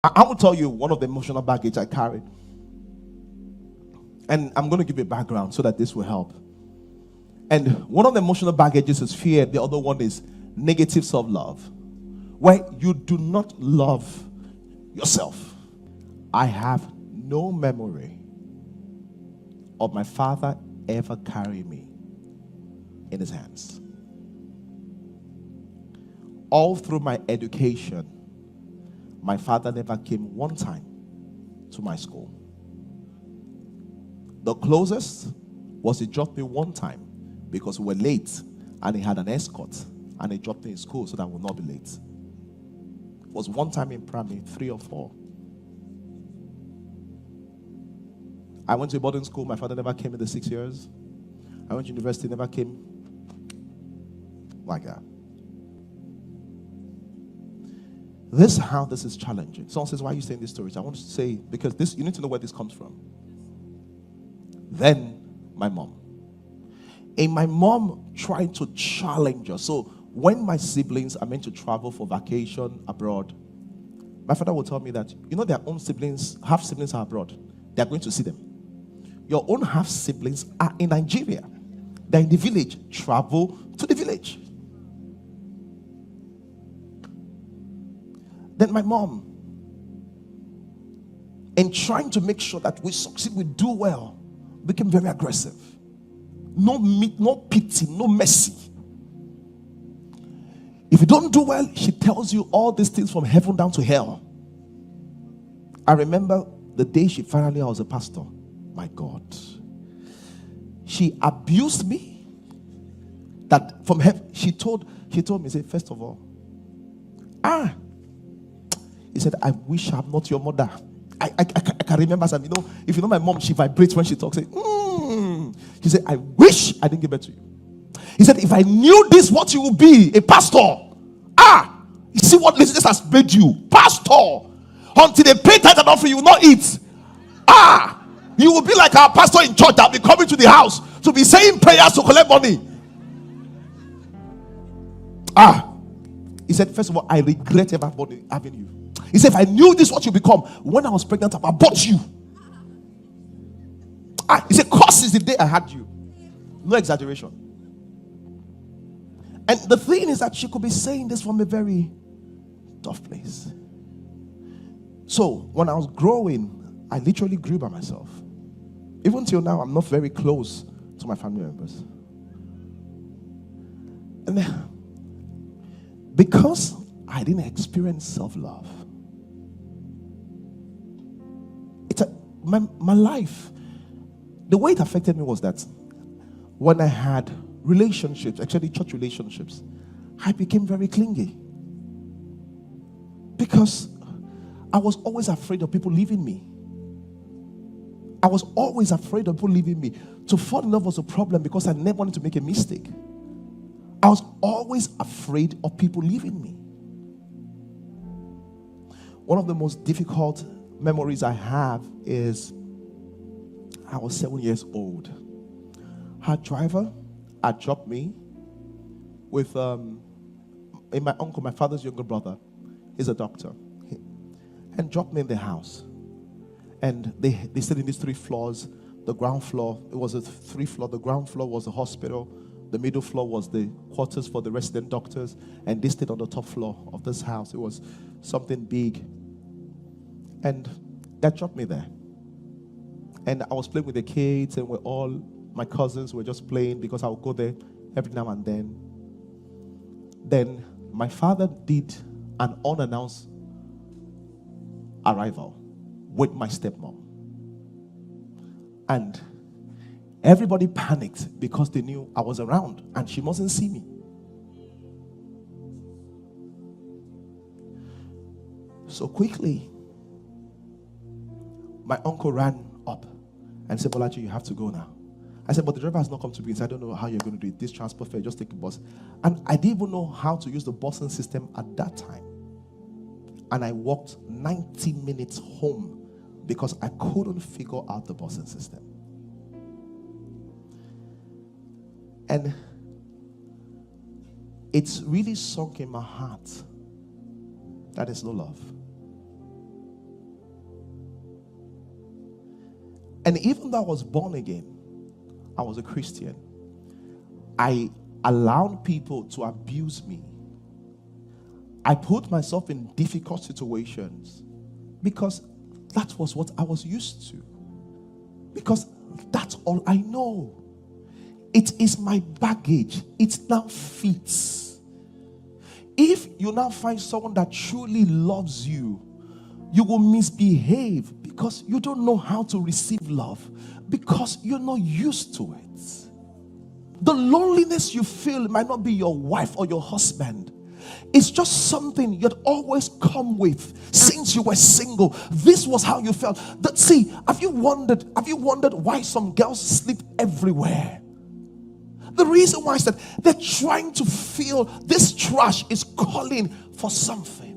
I will tell you one of the emotional baggage I carried. And I'm going to give you a background so that this will help. And one of the emotional baggages is fear. The other one is negative self-love, where you do not love yourself. I have no memory of my father ever carrying me in his hands. All through my education, my father never came one time to my school. The closest was he dropped me one time because we were late and he had an escort and he dropped me in school so that I would not be late. It was one time in primary 3 or 4. I went to a boarding school. My father never came in the 6 years. I went to university, never came like that. This is how this is challenging. Someone says, why are you saying this story? So I want to say, because this, you need to know where this comes from. Then, my mom. And my mom tried to challenge us. So, when my siblings are meant to travel for vacation abroad, my father will tell me that, you know, their own siblings, half siblings are abroad. They are going to see them. Your own half siblings are in Nigeria. They're in the village. Travel to the village. Then my mom, in trying to make sure that we succeed, we do well, became very aggressive. No pity, no mercy. If you don't do well, she tells you all these things from heaven down to hell. I remember the day she finally, I was a pastor. My God. She abused me. That from heaven, she told me, say, first of all, he said, I wish I'm not your mother. I can remember some, if you know my mom, she vibrates when she talks. She said, I wish I didn't give birth to you. He said, if I knew this, what you would be, a pastor. You see what this has made you? Pastor. Until they pay tithe and offering, you will not eat. You will be like our pastor in church that will be coming to the house to be saying prayers to collect money. He said, first of all, I regret ever having you. He said, if I knew this, what you become, when I was pregnant, I bought you. He said, curse is the day I had you. No exaggeration. And the thing is that she could be saying this from a very tough place. So, when I was growing, I literally grew by myself. Even till now, I'm not very close to my family members. And then, because I didn't experience self-love, my life, the way it affected me was that when I had relationships, actually church relationships, I became very clingy. Because I was always afraid of people leaving me. I was always afraid of people leaving me. To fall in love was a problem because I never wanted to make a mistake. I was always afraid of people leaving me. One of the most difficult memories I have is I was 7 years old. Her driver had dropped me with my uncle, my father's younger brother. He's a doctor. And dropped me in the house. And they stayed in these 3 floors. The ground floor, it was a 3 floor. The ground floor was the hospital. The middle floor was the quarters for the resident doctors. And they stayed on the top floor of this house. It was something big. And that dropped me there. And I was playing with the kids, and my cousins were just playing because I would go there every now and then. Then my father did an unannounced arrival with my stepmom. And everybody panicked because they knew I was around and she mustn't see me. So quickly, my uncle ran up and said, Bolaji, you have to go now. I said, but the driver has not come to me. So I don't know how you're going to do it. This transport fare, just take a bus. And I didn't even know how to use the busing system at that time. And I walked 90 minutes home because I couldn't figure out the busing system. And it's really sunk in my heart that there's no love. And even though I was born again, I was a Christian, I allowed people to abuse me. I put myself in difficult situations because that was what I was used to. Because that's all I know. It is my baggage. It now fits. If you now find someone that truly loves you, you will misbehave because you don't know how to receive love, because you're not used to it. The loneliness you feel might not be your wife or your husband. It's just something you'd always come with since you were single. This was how you felt. See, have you wondered why some girls sleep everywhere? The reason why is that they're trying to feel this trash is calling for something.